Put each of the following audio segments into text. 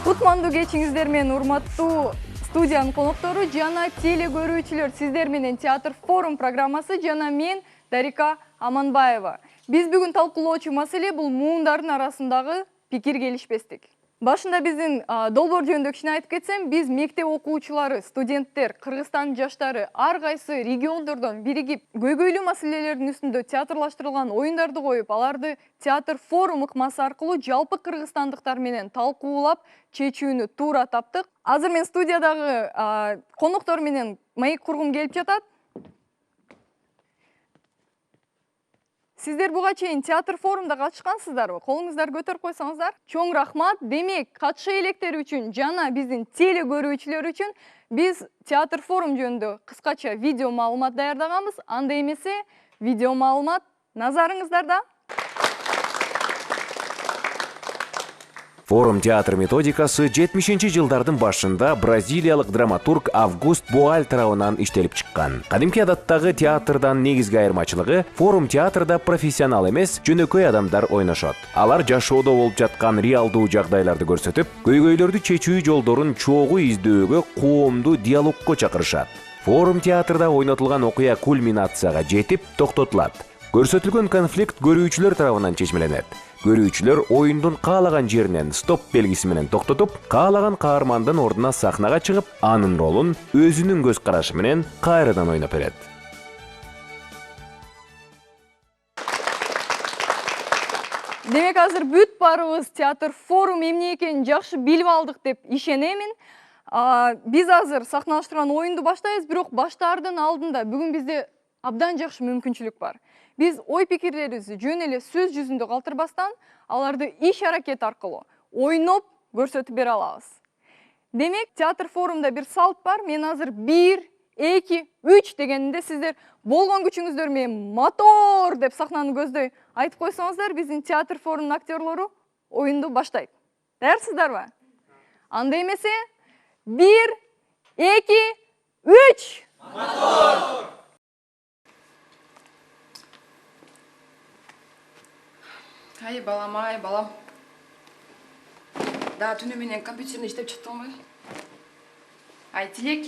Кутмандуу кечиңиздер менен урматтуу студиянын коноктору жана теле көрүүчүлөр, сиздер менен Театр форум программасы жана мен Дарика Аманбаева. Биз бүгүн талкуулоочу маселе бул муундардын арасындагы пикир келишпестик. Башында биздин долбоор жөнүндө кичине айтып кетсем, биз мектеп окуучулары, студенттер, Кыргызстандын жаштары ар кайсы региондордон биригип, көйгөйлүү маселелердин үстүндө театрлаштырылган оюндарды коюп, аларды театр форум ыкмасы аркылуу жалпы кыргызстандыктар менен талкуулап, чечүүнү туура таптык. Азыр мен студиядагы коноктор менен маек кургум келип жатат. Сиздер буга чейин театр форумда катышкансыздарбы? Колуңуздарды көтөрүп койсоңуздар. Чоң рахмат. Демек, катыша электер үчүн жана биздин теле көрүүчүлөр үчүн биз театр форум жөнүндө кыскача видео маалымат даярдаганбыз. Анда эмесе, видео маалымат назарыңыздарда. Форум театр методикасы 70-жылдардын башында бразилиялык драматург Август Боаль тарабынан иштелип чыккан. Кадимки адаттагы театрдан негизги айырмачылыгы форум театрда профессионал эмес, жөнөкөй адамдар ойношот. Алар жашоодо болуп жаткан реалдуу жагдайларды көрсөтүп, көйгөйлөрдү чечүү жолдорун чогуу издөөгө, коомду диалогко чакырышат. Форум театрда ойнотулган окуя кульминацияга жетип токтотулат. Көрсөтүлгөн конфликт көрүүчүлөр тарабынан чечмеленет. Көрүүчүлөр оюндун каалаган жеринен стоп белгиси менен токтотуп, каалаган каармандын ордуна сахнага чыгып, анын ролун өзүнүн көз карашы менен кайрадан ойноп берет. Демек, азыр бүт баарыбыз театр форум эмне экенин жакшы билип алдык деп ишенемин. Биз азыр сахналаштырган оюнду баштайбыз, бирок баштаардын алдында бүгүн бизде абдан жакшы мүмкүнчүлүк бар. Биз ой пикирлерибизди жөн эле сөз жүзүндө калтырбастан, аларды иш аракет аркылуу ойноп көрсөтүп бере алабыз. Демек, театр форумда бир салт бар. Мен азыр 1, 2, 3 дегенде сиздер болгон күчүңүздөр менен мотор деп сахнаны көздөй айтып койсоңуздар, биздин театр форумдун актерлору оюнду баштайт. Даярсыздарбы? Анда эмесе 1, 2, 3 мотор! Ай, балам. Да, түнү менен компьютерни иштеп чыктыңбы? Ай, Телек.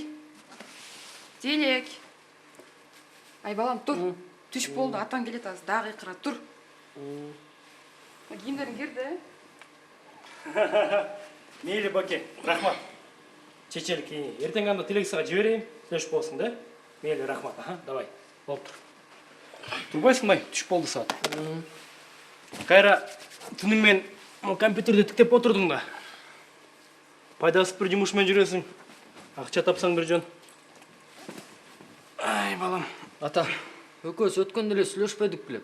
Ай, балам, тур. Түш болду, атаң келет азыр, дагы кыйкырат, тур. Кийимдериң кирди? Мейли, баке, рахмат. Чечелик кийин. Эртең анда Телексага жиберейин, түш болсун да? Мейли, рахмат. Давай, болуп тур. Турбайсыңбы? Түш болду саат. Кайра, түнү мен компьютерди тиктеп отурдуң да. Пайдасыз бир жумуш менен жүрөсүң. Акча тапсаң бир жөн. Ай, балам. Ата, экөөбүз өткөндө эле сүйлөшпөдүк беле.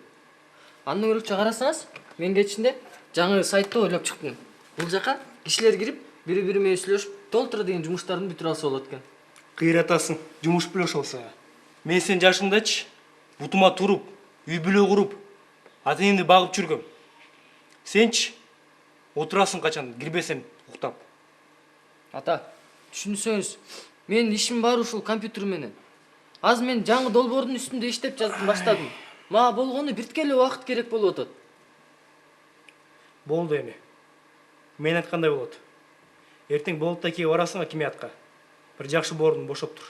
Андын көрүкчө карасаңыз, мен кечинде жаңы сайтты ойлоп чыктым. Бул жака кишилер кирип, бири-бири менен сүйлөшүп, толтура деген жумуштарын бүтүрө алса болот экен. Кыйратасың, жумуш бүлөш болсо. Мен сен жашыңдачы, бутума туруп, үй бүлө куруп, ата-энемди багып жүргөм. Сенчи отурасың качан кирбесем уктап. Ата, түшүнсөңүз, менин ишим бар ушул компьютер менен. Азыр мен жаңы долбоордун үстүндө иштеп баштадым. Мага болгону бирткеле убакыт керек болуп атат. Болду эми. Мен айткандай болот. Эртең болотто кийип барасың акимиатка. Бир жакшы бордун бошоп тур.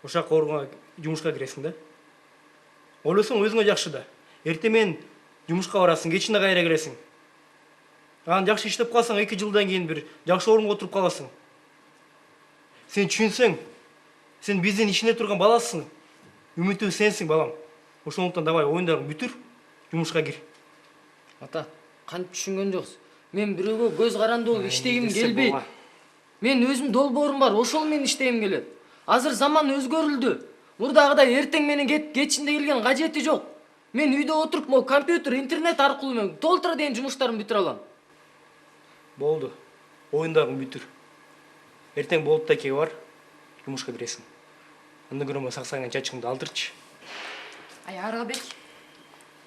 Ошак орунга жумушка киресиң да. Ойлосоң өзүңө жакшы да. Эртең менен жумушка барасың, кечинде кайра киресиң. Анан жакшы иштеп калсаң 2 жылдан кийин бир жакшы орунга отуруп каласың. Сен түшүнсөң, сен биздин ичинде турган баласың. Үмүтү сенсиң, балам. Ошондуктан давай оюндарыңды бүтүр, жумушка кир. Ата, кантип түшүнгөн жоксуз? Мен бирөөгө көз каранды болуп иштегим келбейт. Мен өзүм долбоорум бар, ошол менен иштегим келет. Азыр заман өзгөрүлдү. Мурдагыдай эртең менен кечинде келген кажети жок. Мен үйдө отуруп, компьютер, интернет аркылуу мен толтура деген жумуштарымды бүтүрө алам. Болду. Оюндарыңды бүтүр. Эртең болотто кийип бар, жумушка киресиң. Андан көрө саксаган чачыңды алдырчы. Ай, Аралбек.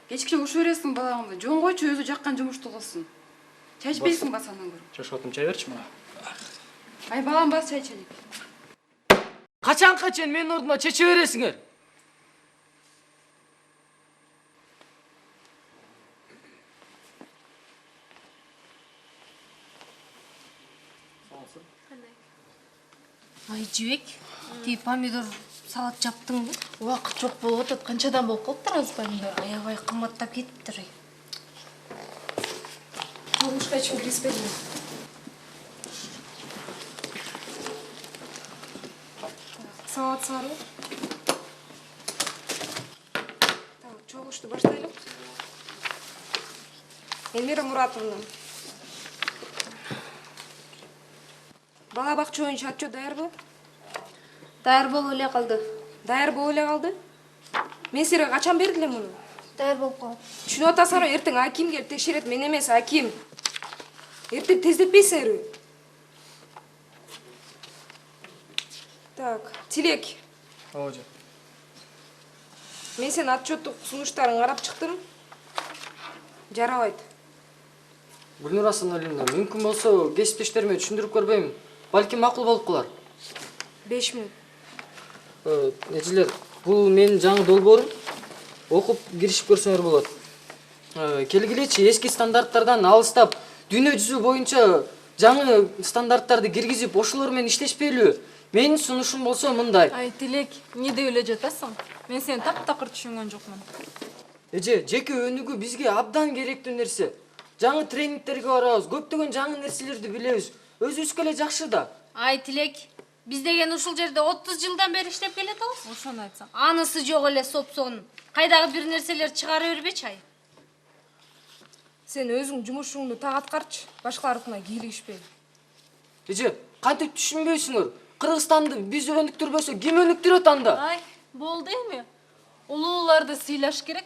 Кечке ушу бересиң баламды. Жон койчу өзү жаккан жумушту кылсын. Чай içпейсің ба санан көріп? Шашып чай берчи мага. Ай балам бас чай içelim. Качанга чейин менин ордума чече бересиңер? Ай жібек, тей помидор салат жаптың ба? Уақыт жоқ болып отыр. Қаншадан болып қалыптыр аз помидор? Аябай қымбаттап кетіптір. Чоғышқа ешкім кіріспеді ме? Салат сару. Так, чоғышты баштайлық. Эльмира Муратовна. Бала бақчы ойыншы отчет даяр бұл? Даяр бол өле қалды. Даяр бұл өле қалды? Мен сері қачан берділем мұны? Даяр болып қалды. Түшін отасар ертең Аким келіп текшерет, мен емес Аким. Ертең тездетпейсің. Так, Тилек. Ооба жа. Мен сен отчеттық сунуштарын қарап шықтым. Жарабайды. Гүлнур Асаналиевна, мүмкүн болсо кесиптештериме түшүндүрүп көрбөймүн. Балким макул болуп калар. 5 минут. Эжелер, бул менин жаңы долбоорум. Окуп киришип көрсөңөр болот. Келгилечи эски стандарттардан алыстап, дүйнө жүзү боюнча жаңы стандарттарды киргизип, ошолор менен иштешпейлүү. Менин сунушум болсо мындай. Ай Тилек, не деп эле жатасың? Мен сени таптакыр түшүнгөн жокмун. Эже, жеке өнүгүү бизге абдан керектүү нерсе. Жаңы тренингтерге барабыз, көптөгөн жаңы нерселерди билебиз. Өзүбүзгө эле жакшы да. Ай Тилек, біз деген ушул жерде 30 жылдан бери иштеп келатабыз. Ошону айтсаң. Анысы жок эле сопсон. Кайдагы бир нерселер чыгара бербечи ай. Сен өзүң жумушуңду так аткарчы, башкалардыкына кийлигишпей. Эже, кантип түшүнбөйсүңөр? Кыргызстанды биз өнүктүрбөсө ким өнүктүрөт анда? Ай, болду эми. Улууларды сыйлаш керек.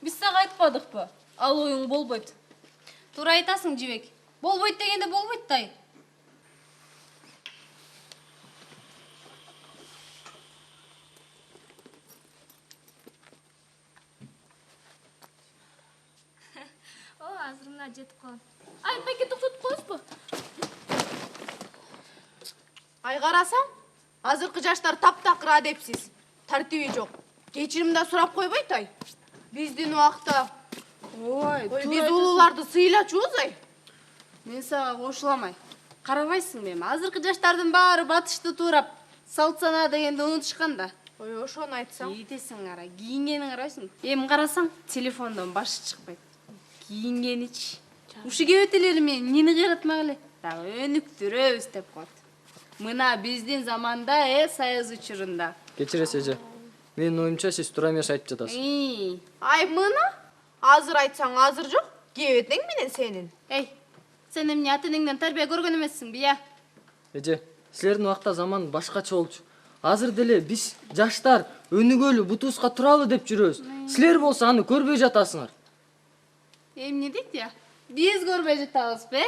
Биз сага айтпадыкпы? Ал оюң болбойт. Туура айтасың жибек. Болбойт дегенде болбойт да ай. Азыр мына жетип калам. Ай, меке токтотуп коесузбу? Ай карасаң, азыркы жаштар таптакыр адепсиз. Тартиби жок. Кечирим да сурап койбойт ай. Биздин убакта Ой, биз улууларды сыйлачубуз ай. Мен сага кошулам ай. Карабайсың эми, азыркы жаштардын баары батышты туурап, салт сана дегенди унутушкан да. Ой, ошону айтсаң. Ийдесиң кара, кийингенин карайсың. Эми карасаң, телефондон башы чыкпайт. Кийингеничи. Ушу кебетелери менен нени кыйратмак эле. Дагы өнүктүрөбүз деп коет. Мына биздин заманда союз учурунда. Кечиресиз эже. Менин оюмча сиз туура эмес айтып жатасыз. Ай, мына азыр айтсаң азыр жок, кебетең менен сенин. Эй, сен эмне ата-энеңден тарбия көргөн эмессиң бия? Эже, силердин убакта заман башкача болчу. Азыр деле биз жаштар өнүгөлү, бутубузга туралы деп жүрөбүз. Силер болсо аны көрбөй жатасыңар. Эмне дейт я? Биз көрбөй жатабызбы?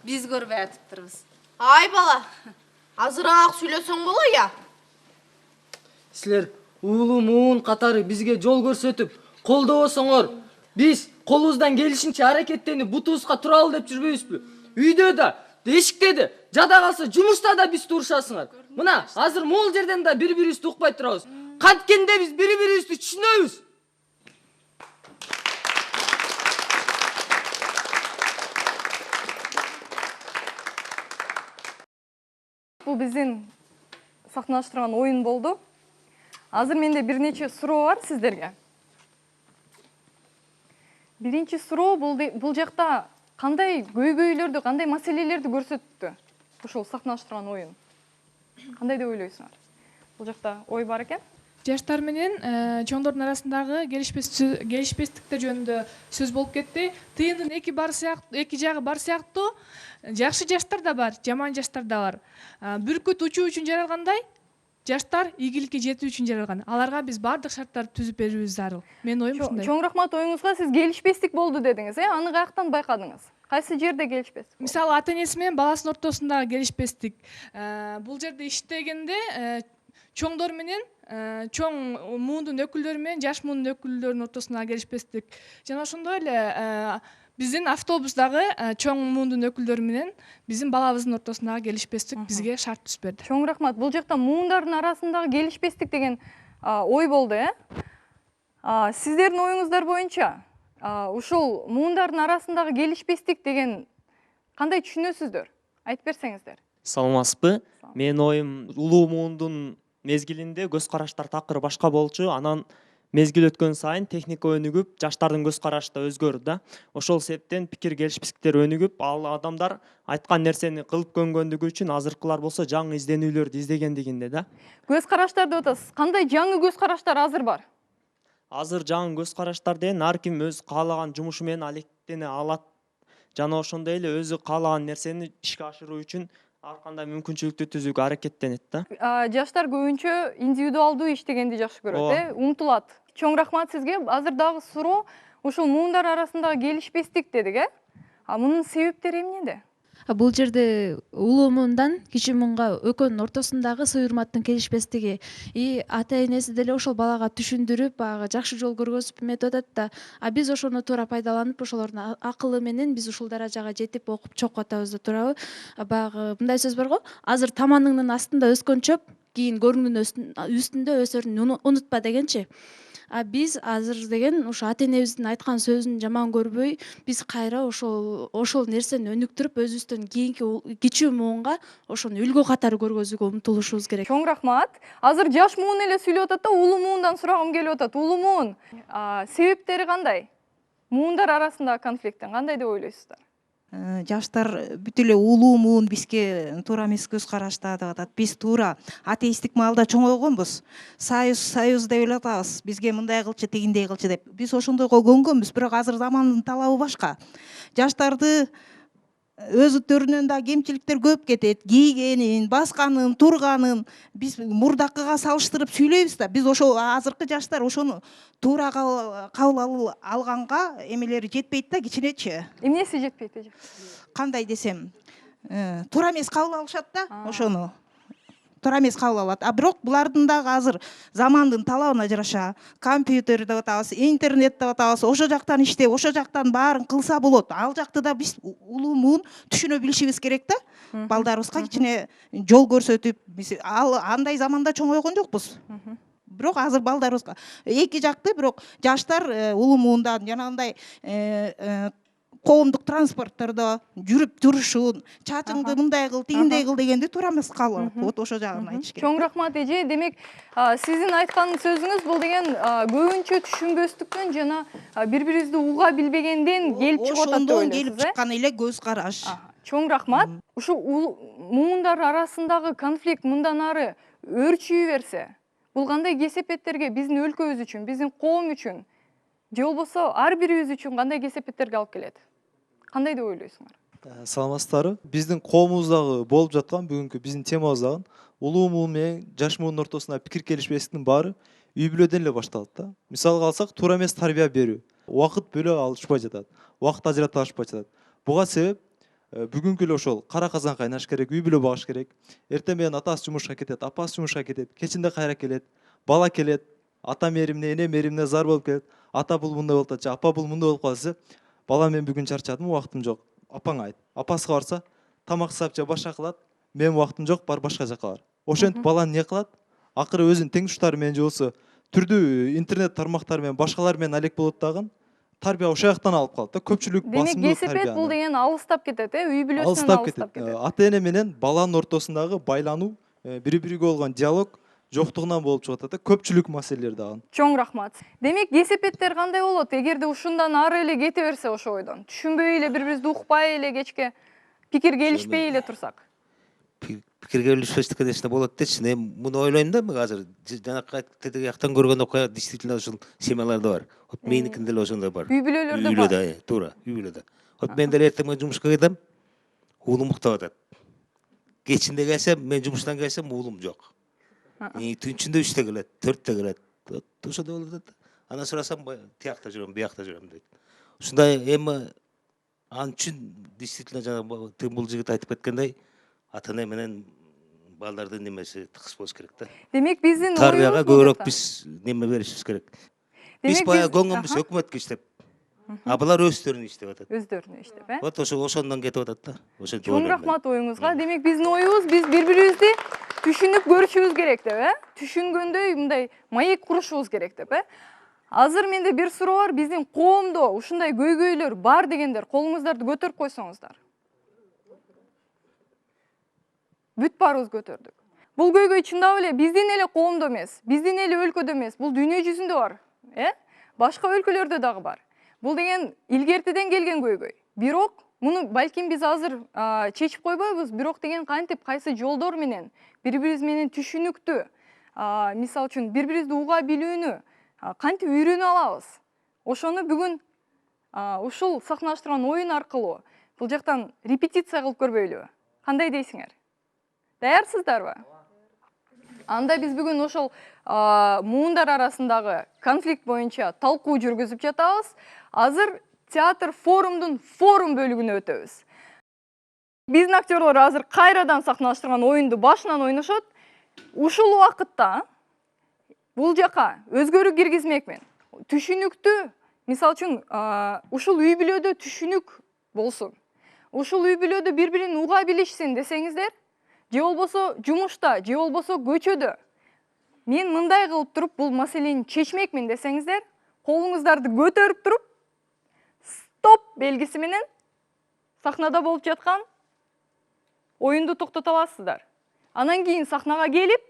Биз көрбөй атыптырбыз. Ай бала, азыраак сүйлөсөң боло я? Силер уулу муун катары бизге жол көрсөтүп, колдобосоңор, биз колубуздан келишинче аракеттенип бутубузга туралы деп жүрбөйбүзбү? Үйдө да, эшикте да, жада калса жумушта да биз турушасыңар. Мына азыр могул жерден да бири-бирибизди укпай турабыз. Канткенде биз бири-бирибизди түшүнөбүз. Бул биздин сахналаштырган оюн болду. Азыр менде бир нече суроо бар сиздерге. Биринчи суроо бул жакта кандай көйгөйлөрдү, кандай маселелерди көрсөттү ушул сахналаштырган оюн? Кандай деп ойлойсуңар? Бул жакта ой бар экен? Жаштар менен чоңдордун арасындагы келишпестиктер жөнүндө сөз болуп кетти. Тыйындын эки жагы бар сыяктуу. Жакшы жаштар да бар, жаман жаштар да бар. Бүркүт учуу үчүн жаралгандай, жаштар ийгиликке жетүү үчүн жаралган. Аларга биз бардык шарттарды түзүп берүүбүз зарыл. Менин оюм ушундай. Чоң рахмат оюңузга. Сиз келишпестик болду дедиңиз, Аны каяктан байкадыңыз? Кайсы жерде келишпестик? Мисалы, ата-энеси менен баласынын ортосундагы келишпестик. Бул жерде иштегенде чоңдор менен чоң муундун өкүлдөрү менен жаш муундун өкүлдөрүнүн ортосундагы келишпестик. Жана ошондой эле биздин автобустагы чоң муундун өкүлдөрү менен биздин балабыздын ортосундагы келишпестик бизге шарт түзбөдү. Чоң рахмат. Бул жакта муундардын арасындагы келишпестик деген ой болду, Сиздердин оюңуздар боюнча ушул муундардын арасындагы келишпестик деген кандай түшүнөсүздөр? Айтып берсеңиздер. Саламатсызбы? Менин оюм улуу муундун мезгилинде көз караштар такыр башка болчу. Анан мезгил өткөн сайын техника өнүгүп, жаштардын көз карашы да өзгөрдү да. Ошол себептен пикир келишпестиктер өнүгүп, ал адамдар айткан нерсени кылып көнгөндүгү үчүн азыркылар болсо жаңы изденүүлөрдү издегендигинде да. Көз караштар деп атасыз. Кандай жаңы көз караштар азыр бар? Азыр жаңы көз караштар деген ар ким өз каалаган жумушу менен алектене алат. Жана ошондой эле өзү каалаган нерсени ишке ашыруу үчүн ар кандай мүмкүнчүлүктү түзүүгө аракеттенет да. Жаштар көбүнчө индивидуалдуу иштегенди жакшы көрөт, умтулат. Чоң рахмат сизге. Азыр дагы суроо, ушул муундар арасындагы келишпестик дедик, Мунун себептери эмнеде? Бул жерде улуу муундан кичи муунга экөөнүн ортосундагы сый урматтын келишпестиги ата энеси деле ошол балага түшүндүрүп, баягы жакшы жол көргөзүп эметип атат да. Биз ошону туура пайдаланып, ошолордун акылы менен биз ушул даражага жетип окуп чокуп атабыз да туурабы? Баягы мындай сөз бар го, азыр таманыңдын астында өскөн чөп кийин көрүңдүн үстүндө өсөрүн унутпа дегенчи. Биз азыр деген ошо ата энебиздин айткан сөзүн жаман көрбөй, биз кайра ошол нерсени өнүктүрүп, өзүбүздөн кийинки кичүү муунга ошону үлгү катары көргөзүүгө умтулушубуз керек. Чоң рахмат. Азыр жаш муун эле сүйлөп атат да, улуу муундан сурагым келип атат. Улуу муун себептери кандай? Муундар арасындагы конфликттин кандай деп ойлойсуздар? Жаштар бүт эле улуу муун бизге туура эмес көз карашта деп атат. Биз туура атеисттик маалда чоңойгонбуз. Союз деп эле атабыз. Бизге мындай кылчы, тигиндей кылчы деп. Биз ошондойго көнгөнбүз, бирок азыр замандын талабы башка. Жаштарды өзүлөрүнөн да кемчиликтер көп кетет. Кийгенин, басканын, турганын биз мурдакыга салыштырып сүйлөйбүз да. Биз ошол азыркы жаштар ошону туура кабыл алганга эмелери жетпейт да, кичинечи. Эмнеси жетпейт? Кандай десем, туура эмес кабыл алышат да, ошону. Туура эмес кабыл алат. Бирок булардын дагы азыр замандын талабына жараша компьютер деп атабыз, интернет деп атабыз, ошо жактан иштеп, ошо жактан баарын кылса болот. Ал жакты да биз улуу муун түшүнө билишибиз керек да. Балдарыбызга кичине жол көрсөтүп, биз андай заманда чоңойгон жокпуз. Бирок азыр балдарыбызга эки жакты, бирок жаштар улуу муундан жанагындай коомдук транспорттордо жүрүп турушун, чачыңды мындай кыл, тигиндей кыл дегенди туура эмес кабыл алат. Вот ошо жагын айтыш керек. Чоң рахмат эже. Демек, сиздин айткан сөзүңүз бул деген көбүнчө түшүнбөстүктөн жана бири-бирибизди уга билбегенден келип чыгып атат деп ойлойсуз. Ошондон келип чыккан эле көз караш. Чоң рахмат. Ушу муундар арасындагы конфликт мындан ары өрчүй берсе, бул кандай кесепеттерге биздин өлкөбүз үчүн, биздин коом үчүн, же болбосо ар бирибиз үчүн кандай кесепеттерге алып келет? Кандай деп ойлойсуңар? Саламатсыздарбы? Биздин коомубуздагы болуп жаткан бүгүнкү биздин темабыздагы улуу муун менен жаш муунун ортосунда пикир келишпестиктин баары үй бүлөдөн эле башталат да. Мисалга алсак, туура эмес тарбия берүү, убакыт бөлө алышпай жатат, убакыт ажырата алышпай жатат. Буга себеп бүгүнкү эле ошол кара казан кайнаш керек, үй бүлө багыш керек. Эртең менен атасы жумушка кетет, апасы жумушка кетет, кечинде кайра келет, бала келет, ата мээримне, эне мээримне зар болуп келет. Ата бул мындай болуп атат, апа бул мындай болуп калса, бала мен бүгүн чарчадым, убактым жок. Апаңа айт. Апасыга барса, тамак сап же башка кылат, мен убактым жок, бар башка жака бар. Ошентип бала эмне кылат? Акыры өзүнүн теңдештери менен же болсо түрдүү интернет тармактары менен башкалар менен алек болот дагы. Тарбия ошол жактан алып калат да. Көпчүлүк басымдуу тарбия. Демек, кесепет бул деген алыстап кетет, үй бүлөсүнөн алыстап кетет. Ата эне менен баланын ортосундагы байлануу, бири-бириге болгон диалог жоктугунан болуп чыгып атат да, көпчүлүк маселелер дагы. Чоң рахмат. Демек, кесепеттер кандай болот? Эгерде ушундан ары эле кете берсе ошо ойдон, түшүнбөй эле, бири-бирибизди укпай эле, кечке пикир келишпей эле турсак. Пикир келишпестик, конечно, болот дечи. Мен муну ойлойм да, азыр жанакы тетиги жактан көргөн окуя действительно ушул семьяларда бар. Вот меникинде деле ошондой бар. Үй бүлөлөрдө бар. Туура, үй бүлөдө. Вот мен деле эртең менен жумушка кетем, уулум уктап атат. Кечинде келсем, мен жумуштан келсем, уулум жок. Түнчүндө 3-те келет, 4-те келет. Ошондой болуп атат. Анан сурасам, тиякта жүрөм, биякта жүрөм дейт. Ушундай эми ал үчүн действительно жанагы бул жигит айтып кеткендей, ата эне менен балдардын немеси тыкыз болуш керек да. Демек, биздин тарбияга көбүрөөк биз неме беришибиз керек. Биз баягы көңүлүбүз өкмөткө иштеп. А булар өздөрүнүн иштеп атат. Өздөрүнө иштеп, э? Вот ошондон кетип атат да. Ошо Чоң рахмат оюңузга. Демек биздин оюбуз биз бири-бирибизди түшүнүп көрүшүбүз керек деп, э? Түшүнгөндөй мындай маек курушубуз керек деп, э? Азыр менде бир суроо бар. Биздин коомдо ушундай көйгөйлөр бар дегендер колуңуздарды көтөрүп койсоңуздар. Бүт баарыбыз көтөрдүк. Бул көйгөй чындап эле биздин эле коомдо эмес, биздин эле өлкөдө эмес, бул дүйнө жүзүндө бар, э? Башка өлкөлөрдө дагы бар. Бул деген илгертиден келген көйгөй. Бирок муну балким биз азыр чечип койбойбуз, бирок деген кантип кайсы жолдор менен бири-бирибиз менен түшүнүктүү, мисалы үчүн бири-бирибизди уга билүүнү кантип үйрөнө алабыз. Ошону бүгүн ушул сахналаштырган оюн аркылуу бул жактан репетиция кылып көрбөйлүбү? Кандай дейсиңер? Даярсыздарбы? Анда биз бүгүн ошол муундар арасындагы конфликт боюнча талкуу жүргүзүп жатабыз. Азыр театр форумдун форум бөлүгүнө өтөбүз. Биздин актерлор азыр кайрадан сахналаштырган оюнду башынан ойношот. Ушул убакытта бул жака өзгөрүү киргизмекмин. Түшүнүктүү, мисалы үчүн ушул үй бүлөдө түшүнүк болсун. Ушул үй бүлөдө бири-бирин уга билишсин десеңиздер, же болбосо жумушта, же болбосо көчөдө мен мындай кылып туруп бул маселени чечмекмин десеңиздер, колуңуздарды көтөрүп туруп, стоп белгиси менен сахнада болуп жаткан оюнду токтото аласыздар. Анан кийин сахнага келип,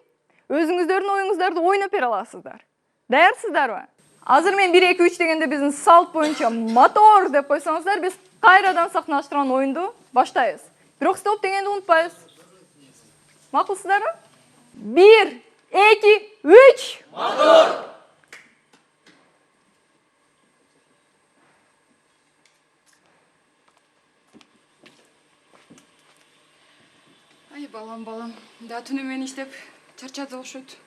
өзүңүздөрдүн оюңуздарды ойноп бере аласыздар. Даярсыздарбы? Азыр мен 1 2 3 дегенде биздин салт боюнча мотор деп койсоңуздар, биз кайрадан сахналаштырган оюнду баштайбыз. Бирок стоп дегенди унутпайбыз. Макулсыздарбы? 1 2 3 мотор! Ай, балам, да түнү мен иштеп чарчады окшойт.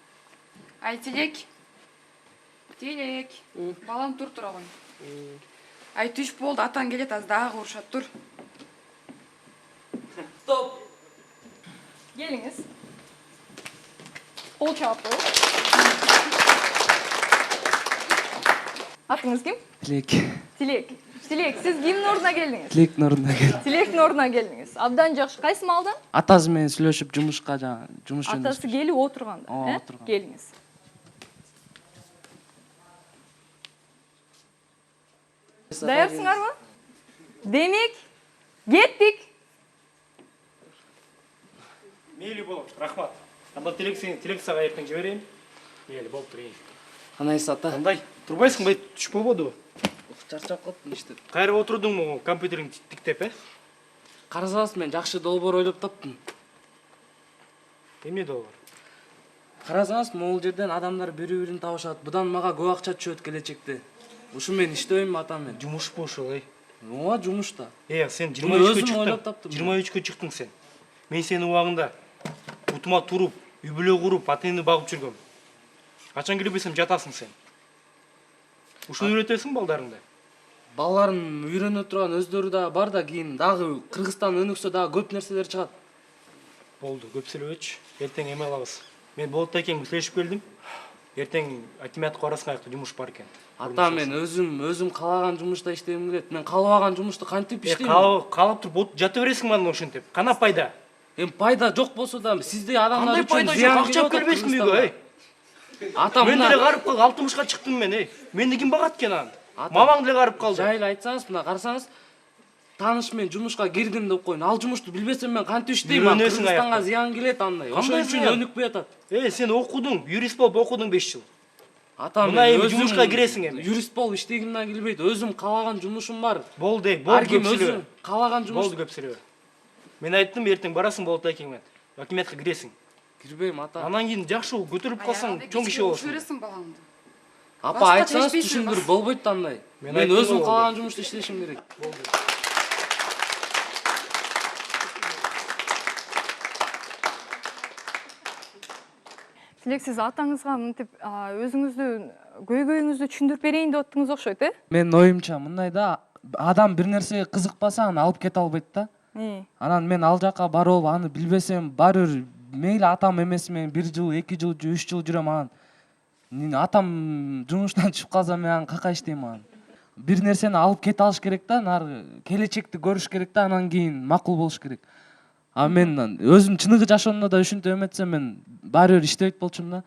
Ай, Тилек. Балам тура кой. Ай, түш болду, атаң келет, аз дагы урушат, тур. Стоп. Geliniz. Kol çarpı. Adınız kim? Tilek. Tilek, siz kimin oruna geldiniz? Tilek'in oruna geldim. Tilek'in oruna geldiniz. Abdan жақшы, qayсы малдан? Atası менен сүйлөшүп жумушка жаңа жумуш жөнүндө. Атасы келип отурганда, Отурган. Келиңиz. Даярсыңарбы? Демек, кеттик. Мейлі болот, рахмат. Анда Tilek сага эртең жиберейин. Мейлі болуп турейин. Кандайсыз ата? Кандай? Турбайсың бай, түш болбодубу? Чарчап калыптым иштеп. Кайра отурдуңбу компьютериңди тиктеп, Карасаңыз мен жакшы долбоор ойлоп таптым. Эмне долбоор? Карасаңыз могул жерден адамдар бири-бирин табышат. Будан мага көп акча түшөт келечекте. Ушу мен иштебеймби ата мен? Жумуш бу ушул, Ооба, жумуш да. Сен Буну өзүм ойлоп таптым. 23-кө чыктың сен. Мен сенин убагында утума туруп, үй бүлө куруп, ата-энени багып жүргөм. Качан келип билсем жатасың сен. Ушуну үйрөтөсүң балдарыңды. Балдарым үйрөнө турган өздөрү да бар да, кийин дагы Кыргызстан өнүксө дагы көп нерселер чыгат. Болду, көп сүйлөбөчү. Эртең эме алабыз. Мен Болот экең сүйлөшүп келдим. Эртең акимиятка барасың, аякта жумуш бар экен. Ата мен өзүм каалаган жумушта иштегим келет. Мен каалабаган жумушту кантип иштейм? Каалап туруп жата бересиң мана ошентип. Кана пайда? Пайда жок болсо да сиздей адамдар үчүн зыян келип атат. Көрбөйсүң үйгө, Ата мен деле карып калдым, 60-ка чыктым мен, Мени ким багат экен анан? Мамаң деле карып калды. Жайыл айтсаңыз, мына карасаңыз, тааныш мен жумушка кирдим деп коюн. Ал жумушту билбесем мен кантип иштейм? Кыргызстанга зыян келет андай. Ошон үчүн өнүкпөй атат. Сен окудуң, юрист болуп окудуң 5 жыл. Ата мен эми жумушка киресиң эми. Юрист болуп иштегимден келбейт. Өзүм каалаган жумушум бар. Болду, Ар ким өзү каалаган жумуш. Болду, көп сүйлөбө. Мен айттым, эртең барасың Болот экең менен. Акимиятка киресиң. Кирбейм ата. Анан кийин жакшы көтөрүп калсаң, чоң киши болосуң. Көрөсүң баламды. Апа айтсаңыз түшүндүрүп болбойт андай. Мен өзүм каалаган жумушту иштешим керек. Болду. Tilek, siz атаңызга мынтип өзүңүздү көйгөйүңүздү түшүндүрүп берейин деп аттыңыз окшойт, Мен оюмча мындай да, адам бир нерсеге кызыкпаса аны алып кете албайт да. Анан мен ал жака барып, аны билбесем, барыр мейли атам эмеси менен 1 жыл, 2 жыл, 3 жыл жүрөм анан. Атам жумуштан түшүп калса мен аны кака иштейм анан. бир нерсени алып кете алыш керек да, наркы келечекти көрүш керек да, анан кийин макул болуш керек. А мен өзүм чыныгы жашоомдо да ушинтип эметсем, мен баары бир иштебейт болчумун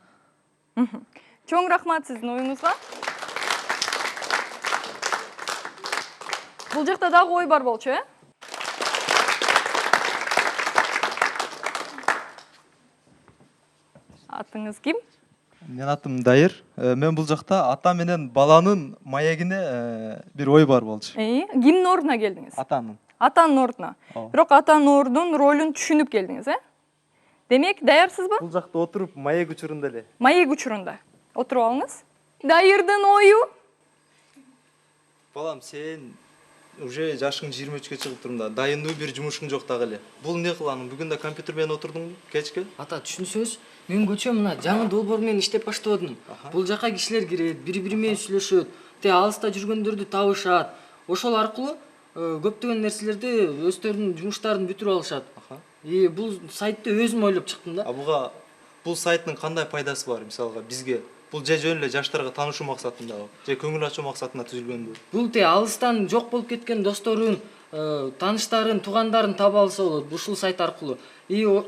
да. Чоң рахмат сиздин оюңузга. Бул жакта дагы ой бар болчу, Атыңыз ким? Мен атым Дайыр. Мен бул жакта ата менен баланын маегине бир ой бар болчу. Кимдин ордуна келдиңиз? Атанын. Атанын ордуна. Бирок атанын ордунун ролун түшүнүп келдиңиз, Демек, даярсызбы? Бул жакта отуруп маек учурунда эле. Маек учурунда. Отуруп алыңыз. Дайырдын ою? Балам, сен уже жашың 23-кө чыгып турумда. Дайындуу бир жумушуң жок дагы эле. Бул не кыланың? Бүгүн да компьютер менен отурдуңбу кечке? Ата, түшүнсөз, мен көчө мына жаңы долбоор менен иштеп баштадым. Бул жака кишилер кирет, бири-бири менен сүйлөшөт, алыста жүргөндөрдү табышат. Ошол аркылуу көптөгөн нерселерди өздөрүнүн жумуштарын бүтүрүп алышат. Бул сайтты өзүм ойлоп чыктым да. Буга бул сайттын кандай пайдасы бар? Мисалга бизге бул жөн эле жаштарга таанышуу максатындабы, же көңүл ачуу максатында түзүлгөнбү? Бул алыстан жок болуп кеткен досторун, тааныштарын, туугандарын таба алса болот ушул сайт аркылуу.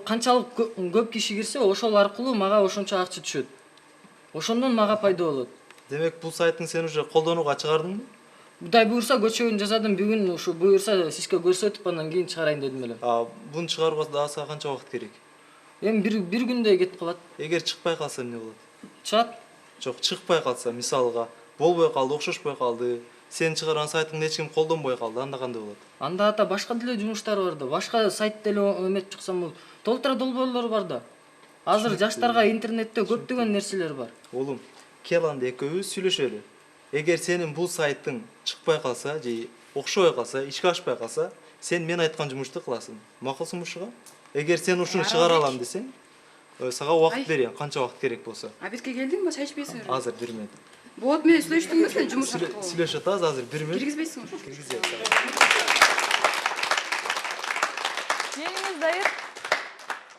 Канчалык көп киши кирсе, ошол аркылуу мага ошончо акча түшөт. Ошондон мага пайда болот. Демек, бул сайттын сен уже колдонууга чыгардыңбы? Кудай буюрса көчөгүн жасадым, бүгүн ушу буюрса сизге көрсөтүп андан кийин чыгарайын дедим эле. Буну чыгарууга дагы сага канча убакыт керек? Эми бир күндөй кетип калат. Эгер чыкпай калса эмне болот? Чыгат. Жок, чыкпай калса, мисалга, болбой калды, окшошпой калды, сен чыгарган сайтыңды эч ким колдонбой калды, анда кандай болот? Анда ата башка деле жумуштар бар да, башка сайт деле эметип чыксам болот. Толтура долбоорлор бар да. Азыр жаштарга интернетте көптөгөн нерселер бар. Улум, кел анда экөөбүз сүйлөшөлү. Эгер сенин бул сайттың чыкпай калса, же окшобой калса, ишке ашпай калса, сен мен айткан жумушту кыласың. Макулсуңбу ушуга? Эгер сен ушуну чыгара алам десең, сага убакыт берейин, канча убакыт керек болсо. Обедке келдиңби, чай ичпейсиңби? Азыр 1 минут. Болот, менен сүйлөштүңбү сен жумуш аркылуу? Сүйлөшүп атабыз, азыр 1 минут. Киргизбейсиңби? Киргизет. Келиңиз, Дайыр.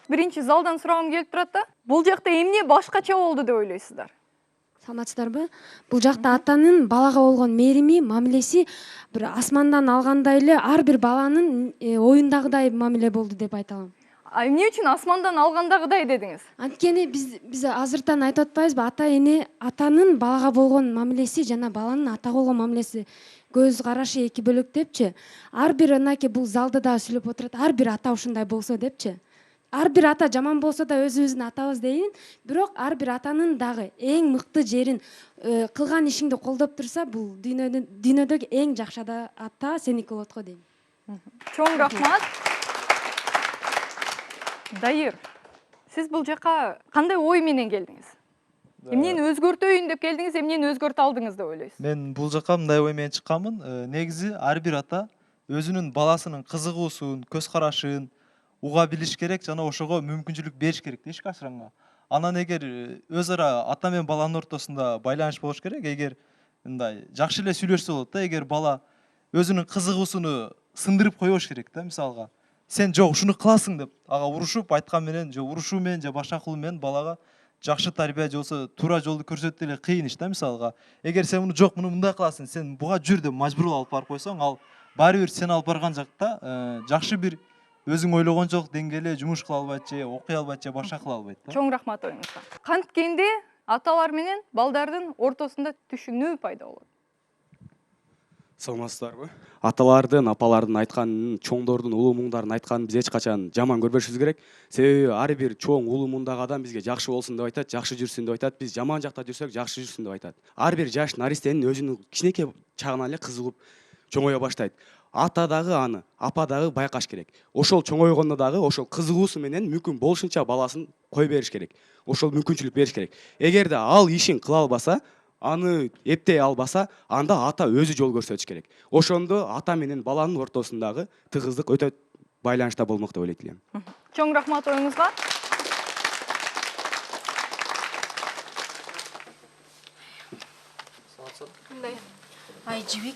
Биринчи залдан сурагым келип турат да. Бул жакта эмне башкача болду деп ойлойсуздар? Саламатсыздарбы? Бул жакта атанын балага болгон мээрими, мамилеси бир асмандан алгандай эле ар бир баланын оюндагыдай мамиле болду деп айта алам. Эмне үчүн асмандан алгандагыдай дедиңиз? Анткени биз азыртан айтып атпайбызбы, ата-эне атанын балага болгон мамилеси жана баланын атага болгон мамилеси көз карашы эки бөлөк депчи. Ар бир анаке бул залда да сүйлөп отурат, ар бир ата ушундай болсо депчи. Ар бир ата жаман болсо да өзүбүздүн атабыз дейин, бирок ар бир атанын дагы эң мыкты жерин, кылган ишиңди колдоп турса, бул дүйнөдөгү эң жакшы ата сеники болот го дейм. Чоң рахмат. Дайыр, сиз бул жака кандай ой менен келдиңиз? Эмнени өзгөртөйүн деп келдиңиз, эмнени өзгөртө алдыңыз деп ойлойсуз? Мен бул жака мындай ой менен чыкканмын. Негизи ар бир ата өзүнүн баласынын кызыгуусун, көз карашын уга билиш керек жана ошого мүмкүнчүлүк бериш керек да ишке ашырганга. Анан эгер өз ара ата менен баланын ортосунда байланыш болуш керек, эгер мындай жакшы эле сүйлөшсө болот да, эгер бала өзүнүн кызыгуусуну сындырып койбош керек да, мисалга. Сен жок ушуну кыласың деп ага урушуп айткан менен, же урушуу менен, же башка кылуу менен балага жакшы тарбия же болсо туура жолду көрсөтүү деле кыйын иш да, мисалга. Эгер сен муну жок, муну мындай кыласың, сен буга жүр деп мажбурлап алып барып койсоң, ал баары бир сен алып барган жакта жакшы бир өзүң ойлогон жок деңгээлде жумуш кыла албайт, же окуй албайт, же башка кыла албайт да. Чоң рахмат оюңузга. Канткенде аталар менен балдардын ортосунда түшүнүү пайда болот. Саламатсыздарбы? Аталардын, апалардын айтканын, чоңдордун, улуу муңдардын айтканын биз эч качан жаман көрбөшүбүз керек. Себеби ар бир чоң, улуу муңдагы адам бизге жакшы болсун деп айтат, жакшы жүрсүн деп айтат. Биз жаман жакта жүрсөк, жакшы жүрсүн деп айтат. Ар бир жаш наристенин өзүнүн кичинекей чагынан эле кызыгып чоңое баштайт. Ата дагы аны, апа дагы байкаш керек. Ошол чоңойгондо дагы ошол кызыгуусу менен мүмкүн болушунча баласын кой бериш керек. Ошол мүмкүнчүлүк бериш керек. Эгерде ал ишин кыла албаса, аны эптей албаса, анда ата өзү жол көрсөтүш керек. Ошондо ата менен баланын ортосундагы тыгыздык өтө байланышта болмок деп ойлойт элем. Чоң рахмат оюңузга. Ай, Жибек,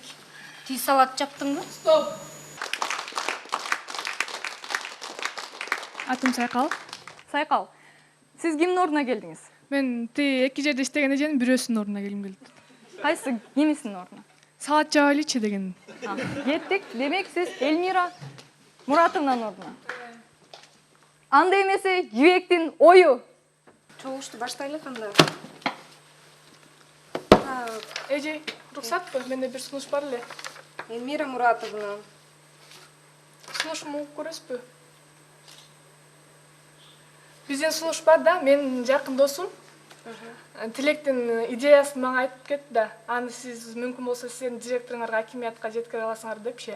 ти салат жаптыңбы? Стоп. Атым Сайкал. Сайкал, сиз кимдин ордуна келдиңиз? Мен эки жерде иштеген эженин бирөөсүнүн ордуна келгим келди. Кайсы кимисинин ордуна? саат жабайлычы деген. Кеттик. Демек сиз Эльмира Муратовнанын ордуна. Анда эмесе жибектин ою. Чогушту баштайлы кандай? Эже, уруксатпы? Менде бир сунуш бар эле. Эльмира Муратовна. Сунушумду угуп көрөсүзбү? Биздин сунуш бар да, менин жакын досум. Тилектин идеясын мага айтып кетти да. Аны сиз мүмкүн болсо сиздердин директоруңарга акимиятка жеткире аласыңар депчи.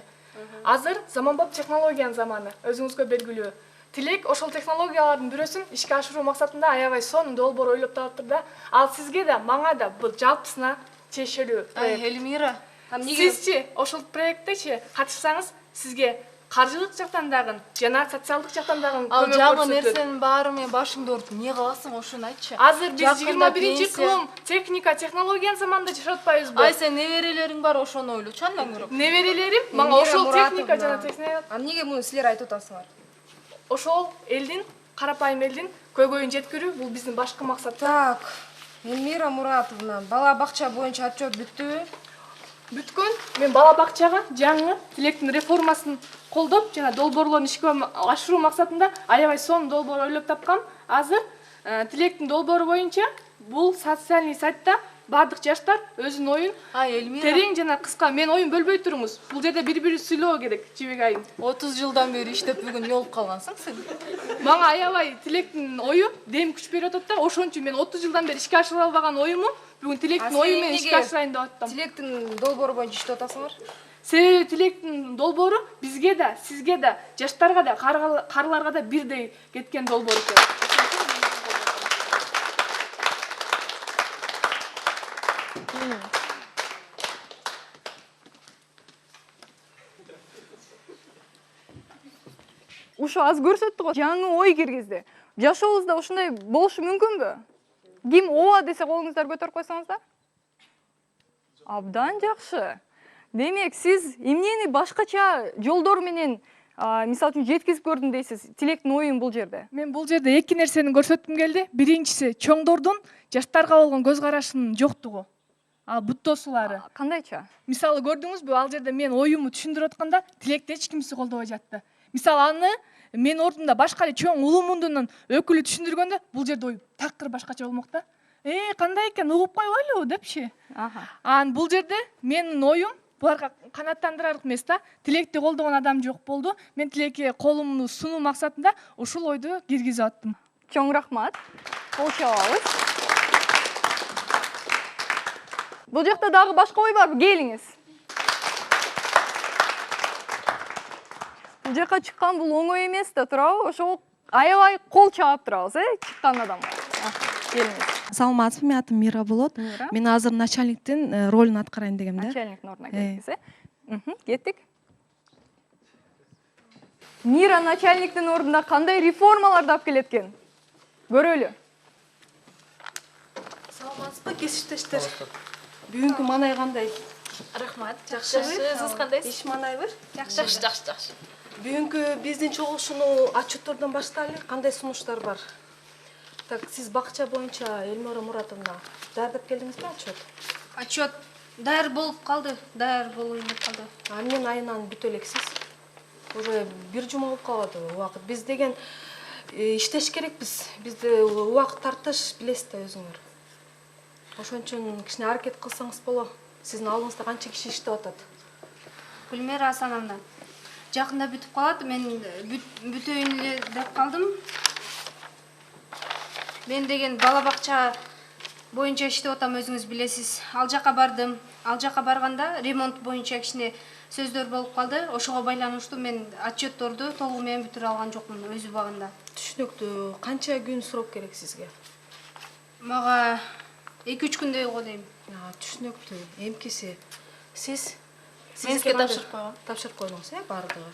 Азыр заманбап технологиянын заманы, өзүңүзгө белгилүү. Тилек ошол технологиялардын бирөөсүн ишке ашыруу максатында аябай сонун долбоор ойлоп таптыр да. Ал сизге да, мага да бул жалпысына чечелүү проект. Эльмира, Сизчи, ошол проекттечи катышсаңыз, сизге каржылык жактан дагы жана социалдык жактан дагы ал жагы нерсенин баары менен башыңды ооруп эмне кыласың, ошону айтчы. Азыр биз 21-кылым техника, технологиянын заманында жашап атпайбызбы? Ай, сен неберелериң бар, ошону ойлочу андан көрө. Неберелерим мага ошол техника жана техника. Эмнеге муну силер айтып атасыңар? Ошол элдин, карапайым элдин көйгөйүн жеткирүү бул биздин башкы максат. Так, Эльмира Муратовна, бала бакча боюнча отчет бүттүбү? Бүткөн. Мен бала бакчага жаңы Тилектин реформасын колдоп жана долбоорлорун ишке ашыруу максатында аябай сонун долбоор ойлоп тапкам. Азыр Тилектин долбоору боюнча бул социальный сайтта бардык жаштар өзүнүн оюн терең жана кыска. Мен оюн бөлбөй туруңуз. Бул жерде бири-бири сүйлөө керек, Жибек айым. 30 жылдан бери иштеп бүгүн жолуп калгансың сен. Мага аябай Тилектин ою дем күч берип атат да. Ошон үчүн мен 30 жылдан бери ишке ашыра албаган оюму бүгүн Тилектин ою менен ишке ашырайын деп аттым. Тилектин долбоору боюнча иштеп атасыңар? Себеби Тилектин долбоору бизге да, сизге да, жаштарга да, карыларга да бирдей кеткен долбоор экен. Ушу аз көрсөттү го, жаңы ой киргизди. Жашообузда ушундай болушу мүмкүнбү? Ким ооба десе колуңуздар көтөрүп койсоңуздар? Абдан жакшы. Демек, сиз эмнени башкача жолдор менен мисалы үчүн жеткизип көрдүм дейсиз. Тилектин оюн бул жерде. Мен бул жерде эки нерсени көрсөткүм келди. Биринчиси чоңдордун жаштарга болгон көз карашынын жоктугу. Ал буттосулары. Кандайча? Мисалы көрдүңүзбү, ал жерде мен оюмду түшүндүрүп атканда Тилекти эч кимиси колдобой жатты. Мисалы аны мен ордунда башка эле чоң улуу мундунун өкүлү түшүндүргөндө бул жерде ой такыр башкача болмок да. Кандай экен, угуп койгойлу депчи. Анан бул жерде менин оюм буларга канаттандырарлык эмес да. Тилекти колдогон адам жок болду. Мен Тилекке колумду сунуу максатында ушул ойду киргизип аттым. Чоң рахмат. Кол чабабыз. Бул жакта дагы башка ой барбы? Келиңиз. Бул жака чыккан бул оңой эмес да, туурабы? Ошол аябай кол чаап турабыз, чыккан адамга. Келиңиз. Саламатсызбы, менин атым Мира болот. Мен азыр начальниктин ролун аткарайын дегем да. Начальниктин ордуна келдиңиз, Кеттик. Мира начальниктин ордуна кандай реформаларды алып келет экен? Көрөлү. Саламатсызбы, кесиптештер. Бүгүнкү манай кандай? Рахмат. Жакшыбы? Сиз кандайсыз? Иш манайбы? Жакшы. Бүгүнкү биздин чогулушууну отчеттордон баштайлы. Кандай сунуштар бар? Так, сиз бакча боюнча Эльмира Муратовна даярдап келдиңизби отчет? Отчет даяр болуп калды. Даяр болуп калды. Эмне айынан бүтө элексиз? Уже бир жума болуп калды убакыт. Биз деген иштеш керекпиз. Бизде убакыт тартыш, билесиз да өзүңөр. Ошон үчүн кичине аракет кылсаңыз болот. Сиздин алдыңызда канча киши иштеп атат? Гүлмира Асановна, жакында бүтүп калат. Мен бүтөйүн эле деп калдым. Мен деген бала бакча боюнча иштеп атам, өзүңүз билесиз. Ал жака бардым. Ал жака барганда ремонт боюнча кичине сөздөр болуп калды. Ошого байланыштуу мен отчетторду толугу менен бүтүрө алган жокмун өз убагында. Түшүнүктүү. Канча күн срок керек сизге? Мага 2-3 күндөй го дейм. Түшүнүктүү. Эмкиси сиз Менске тапшырып койгом. Тапшырып койдуңуз, бардыгы.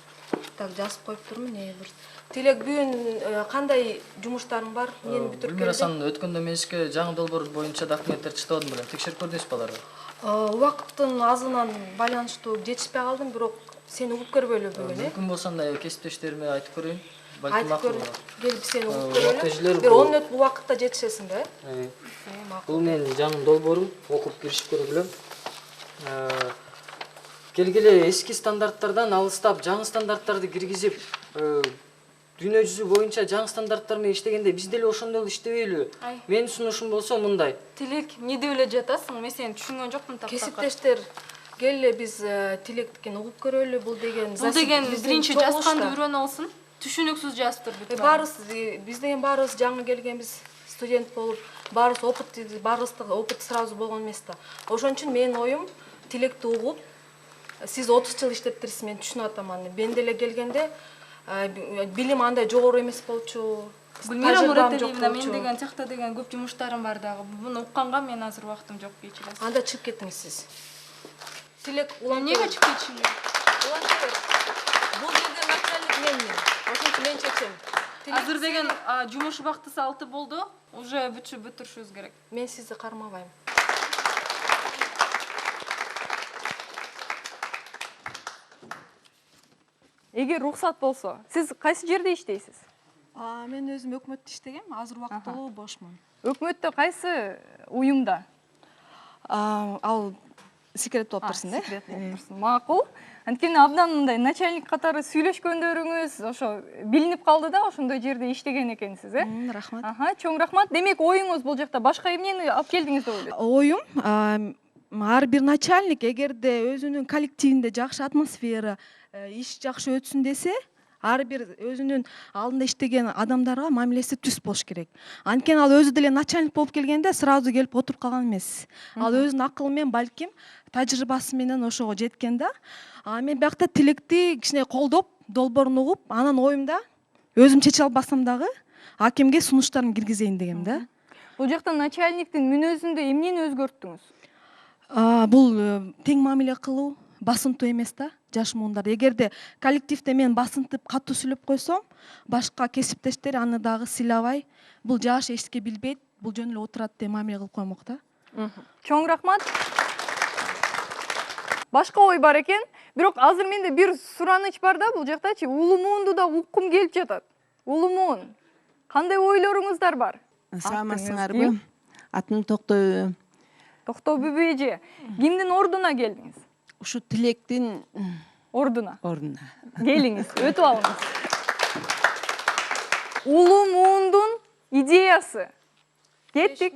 Так, жазып коюп турмун, эмне бир. Тилек, бүгүн кандай жумуштарың бар? Эмнени бүтүрүп келдиң? Гүлмира Асановна, өткөндө мен сизге жаңы долбоор боюнча документтерди чыктабадым белем. Текшерип көрдүңүзбү аларды? Убакыттын азынан байланыштуу жетишпей калдым, бирок сени угуп көрбөйлү бүгүн, Мүмкүн болсо андай кесиптештериме айтып көрөйүн. Айтып көр. Келип сени угуп көрөлү. Бир 10 мүнөт убакытта жетишесиң да, Бул менин жаңы долбоорум, окуп киришип көрө билем. келгеле эски стандарттардан алыстап жаңы стандарттарды киргизип, дүйнө жүзү боюнча жаңы стандарттар менен иштегенде биз деле ошондой иштебейлү? Менин сунушум болсо мындай. Тилек, эмне деп эле жатасың? Мен сени түшүнгөн жокмун таптакыр. Кесиптештер, келе биз Тилектикин угуп көрөлү. Бул деген биринчи жазганды үйрөнүп алсын. Түшүнүксүз жазыптыр бүт. Баарыбыз биз деген баарыбыз жаңы келгенбиз, студент болуп, баарыбыз опыт сразу болгон эмес да. Ошон үчүн менин оюм Тилекти угуп, сиз 30 жыл иштептирсиз, мен түшүнүп атам аны. Мен деле келгенде билим андай жогору эмес болчу. Гүлмира Мураталиевна, мен деген цехта деген көп жумуштарым бар дагы. Буну укканга мен азыр убактым жок, кечиресиз. Анда чыгып кеттиңиз сиз. Тилек Эмнеге чыгып кетишим керек? Бул жерде начальник менмин. Ошон үчүн мен чечем. Азыр деген жумуш убактысы 6 болду. Уже бүтүрүшүбүз керек. Мен сизди кармабайм. Эгер рухсат болсо, сиз кайсы жерде иштейсиз? Мен өзүм өкмөттө иштегем, азыр убактылуу бошмун. Өкмөттө кайсы уюмда? Ал секрет болуп турсун, да? Секрет болуп турсун. Макул. Анткени абдан мындай начальник катары сүйлөшкөндөрүңүз ошо билинип калды да, ошондой жерде иштеген экенсиз, Рахмат. Чоң рахмат. Демек, оюңуз бул жакта башка эмнени алып келдиңиз деп ойлойм? Оюм, ар бир начальник эгерде өзүнүн коллективинде жакшы атмосфера, иш жакшы өтсүн десе, ар бир өзүнүн алдында иштеген адамдарга мамилеси түз болуш керек. Анткени ал өзү деле начальник болуп келгенде сразу келип отуруп калган эмес. Ал өзүнүн акылы менен, балким тажрыйбасы менен ошого жеткен да. Мен биякта Тилекти кичине колдоп, долбоорун угуп, анан оюмда өзүм чече албасам дагы акимге сунуштарын киргизейин дегем да. Бул жакта начальниктин мүнөзүндө эмнени өзгөрттүңүз? Бул тең мамиле кылуу, басынтуу эмес да, жаш муундар. Эгерде коллективде мен басынтып катуу сүйлөп койсом, башка кесиптештер аны дагы сыйлабай, бул жаш эчке билбейт, бул жөн эле отурат деп мамиле кылып коймок да. Чоң рахмат. Башка ой бар экен, бирок азыр менде бир сураныч бар да, бул жактачы улуу муунду да уккум келип жатат. Улуу муун, кандай ойлоруңуздар бар? Саламатсыңарбы? Атым Токтоо. Токтоо бүбү эже, кимдин ордуна келдиңиз? Ушу Тилектин ордуна. Ордуна. Келиңиз, өтүп алыңыз. Улуу муундун идеясы. Кеттик.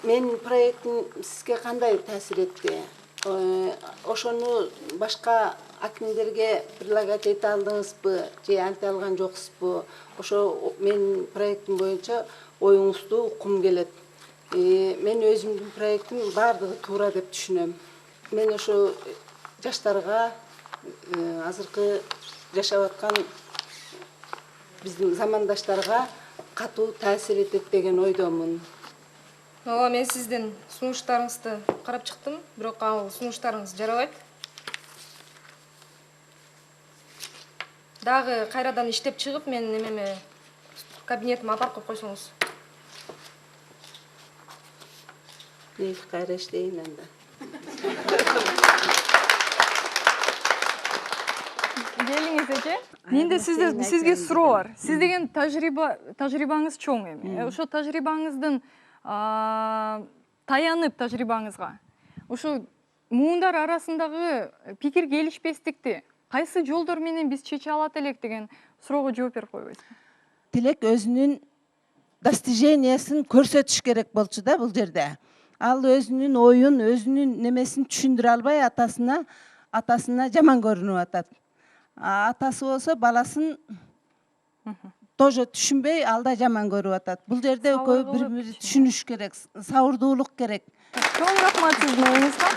Менин проектим сизге кандай таасир этти? Ошону башка акимдерге предлагать эте алдыңызбы, же анте алган жоксузбу? Ошо менин проектим боюнча оюңузду уккум келет. Мен өзүмдүн проектим баардыгы туура деп түшүнөм. Мен ошо жаштарга, азыркы жашап аткан биздин замандаштарга катуу таасир этет деген ойдомун. Ооба, мен сиздин сунуштарыңызды карап чыктым, бирок ал сунуштарыңыз жарабайт. Дагы кайрадан иштеп чыгып, мен немеме кабинетиме алып барып койсоңуз. Кайра иштейин анда. Келиңиз эже. Менде сизге суроо бар. Сиз деген тажрыйбаңыз чоң эми. Ошо тажрыйбаңыздын таянып тажрыйбаңызга, ушу муундар арасындагы пикир келишпестикти кайсы жолдор менен биз чече алат элек деген суроого жооп берип койбойсузбу? Тилек өзүнүн достижениясын көрсөтүш керек болчу да бул жерде. Ал өзүнүн оюн, өзүнүн немесин түшүндүрө албай атасына жаман көрүнүп атат. Атасы болсо баласын тоже түшүнбөй, алда жаман көрүп атат. Бул жерде экөө бири-бири түшүнүш керек, сабырдуулук керек. Чоң рахмат сиздин оюңузга.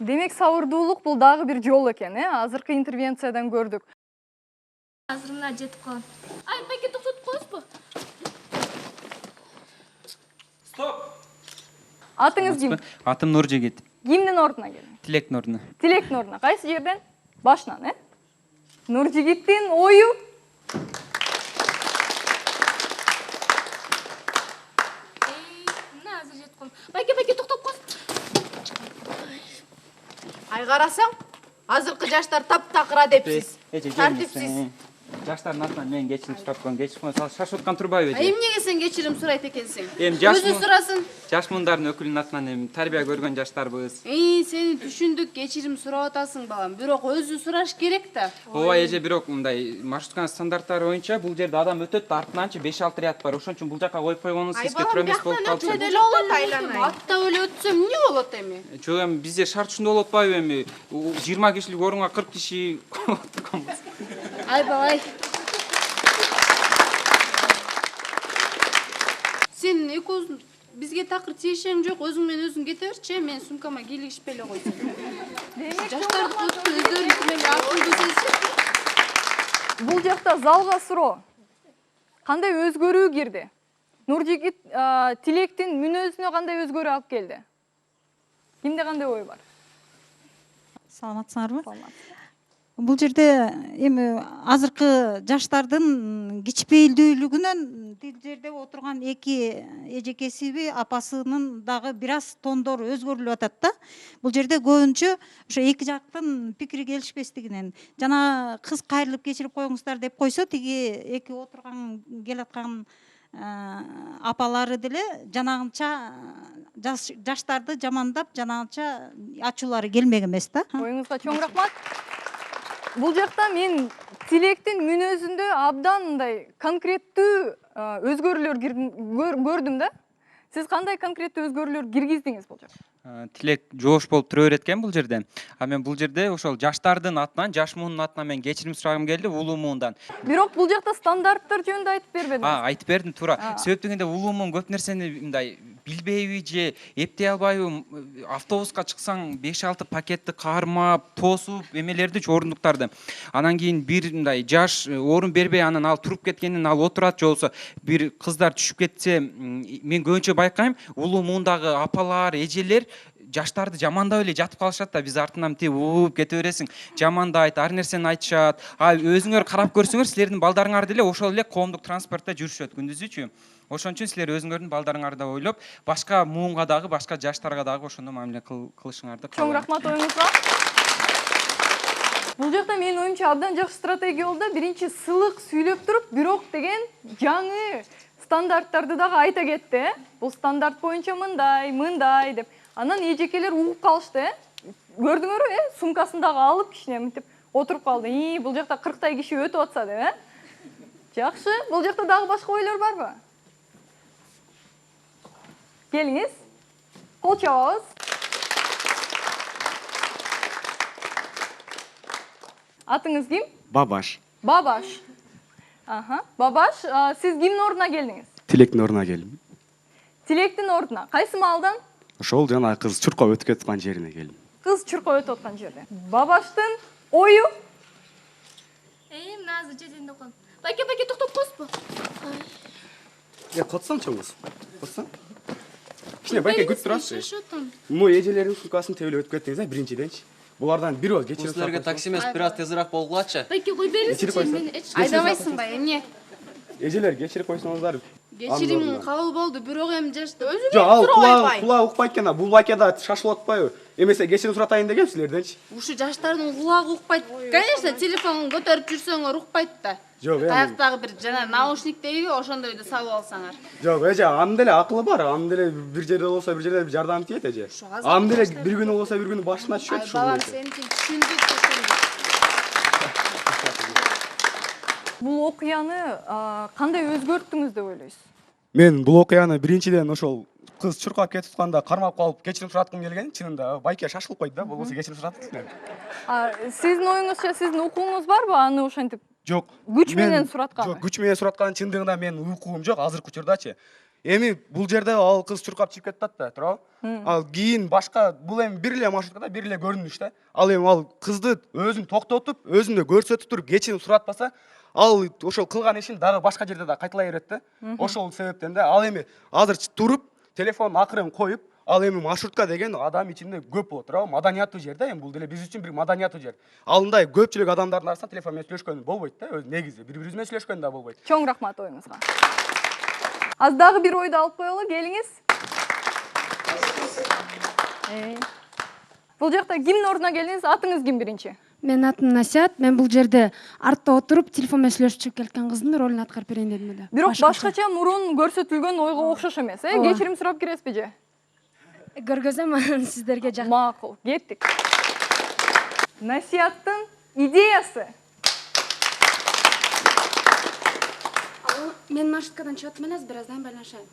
Демек, сабырдуулук бул дагы бир жол экен, азыркы интервенциядан көрдүк. Азыр мына жетип калам. Ай, байке токтотуп коесузбу? Стоп! Атыңыз ким? Атым Нуржигит. Кимдин ордуна келдиң? Тилектин ордуна. Тилектин ордуна. Кайсы жерден? Башынан, Нуржигиттин ою. Мына азыр жетип калам. Байке токтоп коесуз. Ай карасаң, азыркы жаштар таптакыр адепсиз, тартипсиз. жаштардын атынан мен кечирим сурап коеюн. Кечирип коюн, шашып аткан турбайбы эже? Эмнеге сен кечирим сурайт экенсиң? Өзү сурасын. Жаш мундардын өкүлүнүн атынан эми тарбия көргөн жаштарбыз. Сени түшүндүк, кечирим сурап атасың балам. Бирок өзү сураш керек да. Ооба эже, бирок мындай маршрутканын стандарттары боюнча бул жерде адам өтөт, артынанчы 5-6 ряд бар. Ошон үчүн бул жака коюп койгонубуз сизге тура эмес болуп калды. Аттап эле өтсөм эмне болот эми? Жок, эми бизде шарт ушундай болуп атпайбы эми? 20 кишилик орунга 40 киши отурганбыз. Ай балай. Сен экөөсүң бизге такыр тиешең жок, өзүң менен өзүң кете берчи, мен сумкама кийлигишпей эле койсом. Жаштарды көтүп өздөрүнүн менен акылдуу сезишет. Бул жакта залга суроо. Кандай өзгөрүү кирди? Нуржигит Тилектин мүнөзүнө кандай өзгөрүү алып келди? Кимде кандай ой бар? Саламатсыңарбы? Бул жерде эми азыркы жаштардын кичпейилдүүлүгүнөн тил жерде отурган эки эжекесиби апасынын дагы бир аз тондору өзгөрүлүп атат да. Бул жерде көбүнчө ошо эки жактын пикири келишпестигинен жана кыз кайрылып кечирип коюңуздар деп койсо, тиги эки отурган келаткан апалары деле жанагынча жаштарды жамандап, жанагынча ачуулары келмек эмес да. Оюңузга чоң рахмат. Бул жакта мен Тилектин мүнөзүндө абдан мындай конкреттүү өзгөрүүлөр көрдүм да. Сиз кандай конкреттүү өзгөрүүлөр киргиздиңиз бул жакта? Тилек жоош болуп тура берет экен бул жерде. А мен бул жерде ошол жаштардын атынан, жаш муунун атынан мен кечирим сурагым келди, улуу муундан. Бирок бул жакта стандарттар жөнүндө айтып бербедиңиз. Айтып бердим туура. Себеп дегенде улуу муун көп нерсени мындай билбейби же эптей албайбы, автобуска чыксаң 5-6 пакетти кармап, тосуп, эмелерди, орундуктарды. Анан кийин бир мындай жаш орун бербей, анан ал туруп кеткенин ал отурат, же болбосо бир кыздар түшүп кетсе, мен көбүнчө байкайм, улуу муундагы апалар, эжелер жаштарды жамандап эле жатып калышат да, биз артынан тип ууп кете бересиң, жамандайт, ар нерсени айтышат. Өзүңөр карап көрсөңөр, силердин балдарыңар деле ошол эле коомдук транспортто жүрүшөт күндүзүчү. Ошон үчүн силер өзүңөрдүн балдарыңарды ойлоп, башка муунга дагы, башка жаштарга дагы ошондой мамиле кылышыңарды каалайм. Чоң рахмат оюңузга. Бул жакта менин оюмча абдан жакшы стратегия болду. Биринчи сылык сүйлөп туруп, бирок деген жаңы стандарттарды дагы айта кетти. Бул стандарт боюнча мындай деп. Анан эжекелер угуп калышты. Көрдүңөрбү, сумкасын дагы алып кичине мынтип отуруп калды. Бул жакта 40 киши өтүп атса деп, Жакшы. Бул жакта дагы башка ойлор барбы? Келиңиз. Кол чабабыз. Атыңыз ким? Бабаш. Бабаш. Бабаш, сиз кимдин ордуна келдиңиз? Тилектин ордуна келдим. Тилектин ордуна. Кайсы маалдан? Ошол жана кыз чуркап өтүп аткан жерине келдим. Кыз чуркап өтүп аткан жерде. Бабаштын ою? Мына азыр жеринде калып. Байке токтоп койсузбу? Котсоң чоңуз. Котсоң. Кичине байке күтүп турасызбы? Эжелердин сумкасын тебелеп өтүп кеттиңиз, биринчиденчи. Булардан бир оз кечирип Силерге такси эмес, бир аз тезирээк болгулачы. Байке кой бериңизчи, мен Айдабайсың ба, эмне? Эжелер кечирип койсоңуздар. Кечирим кабыл болду, бирок эми жашты өзү Жок, ал кулак укпайт экен, бул байкеда шашылып атпайбы? Эмесе кечирим суратайын дегем силерденчи. Ушу жаштардын кулагы укпайт. Конечно, телефонун көтөрүп жүрсөңөр укпайт да. Жок, Таяктагы бир жана наушник дейби, ошондойду салып алсаңар. Жок, эже, анын деле акылы бар. Анын деле бир жерде болсо, бир жерде жардам тиет, эже. Анын деле бир күнү болсо, бир күнү башына түшөт ушул. Балам, сен түшүндүк. Бул окуяны кандай өзгөрттүңүз деп ойлойсуз? Мен бул окуяны биринчиден ошол кыз чуркап кетип атканда кармап калып кечирим сураткым келген. Чынында байке шашылып койду да, болбосо кечирим суратсыздар. Сиздин оюңузча, сиздин укугуңуз барбы аны ошентип? Жок. Күч менен сураткан. Жок, күч менен сураткан чындыгында мен укугум жок азыркы учурдачы. Эми бул жерде ал кыз чуркап чыгып кетип атты, туурабы? Ал кийин башка бул эми бир эле маршруткада бир эле көрүнүш да. Ал эми ал кызды өзүн токтотуп, өзүндө көрсөтүп туруп кечирим суратпаса, ал ошол кылган ишин дагы башка жерде да кайталай берет да. Ошол себептен да ал эми азыр туруп, телефонун акырын коюп, ал эми маршрутка деген адам ичинде көп болот, туурабы? Маданияттуу жер да, эми бул деле биз үчүн бир маданияттуу жер. Ал мындай көпчүлүк адамдардын арасында телефон менен сүйлөшкөн болбойт да, негизи бири-бирибиз менен сүйлөшкөн да болбойт. Чоң рахмат оюңузга. Az дагы бир ойду алып коелу, келиңиз. Бул жакта кимдин ордуна келдиңиз? Атыңыз ким биринчи? Менин атым Насият. Мен бул жерде артта отуруп телефон менен сүйлөшүп чыгып келген кыздын ролун аткарып берейин дедим эле. Бирок башкача мурун көрсөтүлгөн ойго окшош эмес, Кечирим сурап киресизби же? Көргөзөм, анан сиздерге жак. Макул, кеттик. Насияттын идеясы. Мен маршруткадан чыгып атам эле, бираздан байланышайын.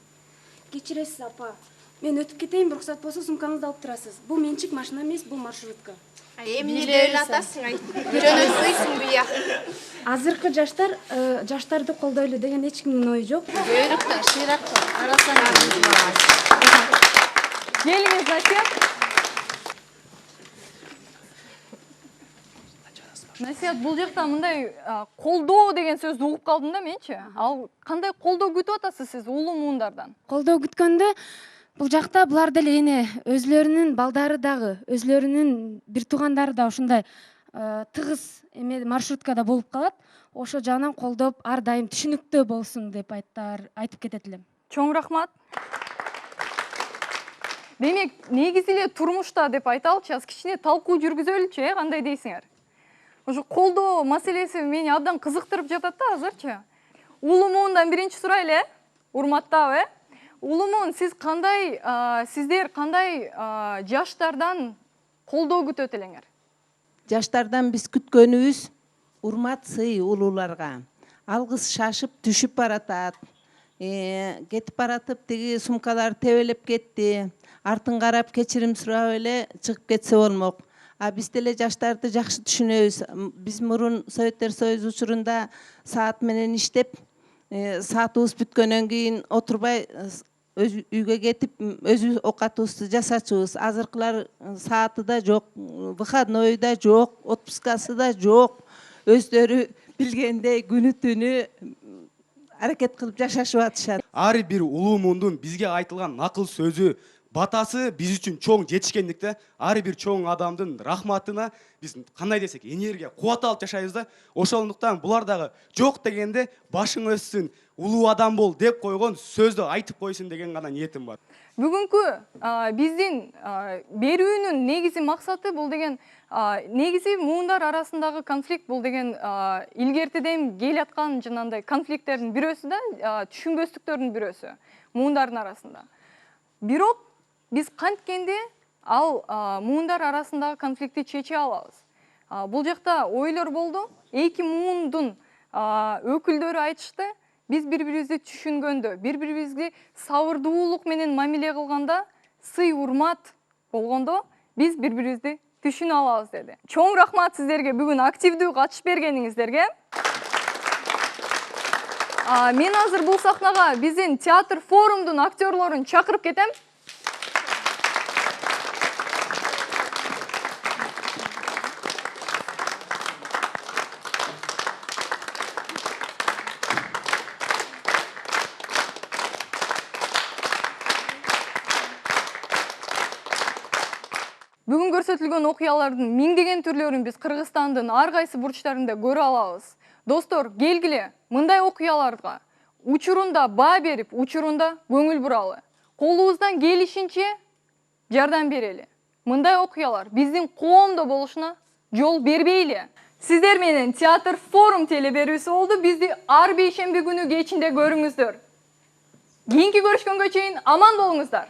Кечиресиз, апа. Мен өтүп кетейин, уруксат болсо сумкаңызды алып турасыз. Бул менчик машина эмес, бул маршрутка. Эмне эле атасың, айт. Жөнөтпөйсүң буя. Азыркы жаштарды колдойлу деген эч кимдин ою жок. Көйрөктөн шыйракка карасаң. Келиңиз, Насият. Насият, бул жакта мындай колдоо деген сөздү угуп калдым да менчи. Ал кандай колдоо күтүп атасыз сиз улуу муундардан? Колдоо күткөндө бул жакта булар деле эне өзлөрүнүн балдары дагы, өзлөрүнүн бир туугандары да ушундай тыгыз маршруткада болуп калат. Ошо жагынан колдоп, ар дайым түшүнүктүү болсун деп айтып кетет элем. Чоң рахмат. Демек, негизи эле турмушта деп айталычы, аз кичине талкуу жүргүзөлүчү, кандай дейсиңер? Ошо колдоо маселеси мени абдан кызыктырып жатат да азырчы. Улуу муундан биринчи сурайлы, урматтап, Улумун, сиздер кандай жаштардан колдоо күтөт элеңер? Жаштардан биз күткөнүбүз урмат, сый улууларга. Алгыс шашып түшүп баратат. Кетип баратып тиги сумкалар тебелеп кетти. Артын карап кечирим сурап эле чыгып кетсе болмок. Биз деле жаштарды жакшы түшүнөбүз. Биз мурун Советтер Союзу учурунда саат менен иштеп, саатыбыз бүткөндөн кийин отурбай үйгө кетип, өзүбүз оокатыбызды жасачубуз. Азыркылар сааты да жок, выходной да жок, отпускасы да жок. Өздөрү билгендей күнү түнү аракет кылып жашашып атышат. Ар бир улуу муундун бизге айтылган накыл сөзү, батасы биз үчүн чоң жетишкендикте, ар бир чоң адамдын рахматына биз кандай десек энергия, кубат алып жашайбыз да. Ошондуктан булар дагы жок дегенде башың өссүн, улуу адам бол деп койгон сөздү айтып койсун деген гана ниетим бар. Бүгүнкү биздин берүүнүн негизи максаты бул деген негизи муундар арасындагы конфликт бул деген илгертеден келаткан жанагындай конфликттердин бирөөсү да, түшүнбөстүктөрдүн бирөөсү муундардын арасында. Бирок биз канткенде ал муундар арасындагы конфликтти чече алабыз. Бул жакта ойлор болду. Эки муундун өкүлдөрү айтышты. Биз бири-бирибизди түшүнгөндө, бири-бирибизге сабырдуулук менен мамиле кылганда, сый урмат болгондо биз бири-бирибизди түшүнө алабыз деди. Чоң рахмат сиздерге бүгүн активдүү катышып бергениңиздерге. Мен азыр бул сахнага биздин театр форумдун актерлорун чакырып кетем. Бүгүн көрсөтүлгөн окуялардын миңдеген түрлөрүн биз Кыргызстандын ар кайсы бурчтарында көрө алабыз. Достор, келгиле, мындай окуяларга учурунда баа берип, учурунда көңүл буралы. Колубуздан келишинче жардам берели. Мындай окуялар биздин коомдо болушуна жол бербейли. Сиздер менен театр форум телеберүүсү болду. Бизди ар бейшемби күнү кечинде көрүңүздөр. Кийинки көрүшкөнгө чейин аман болуңуздар.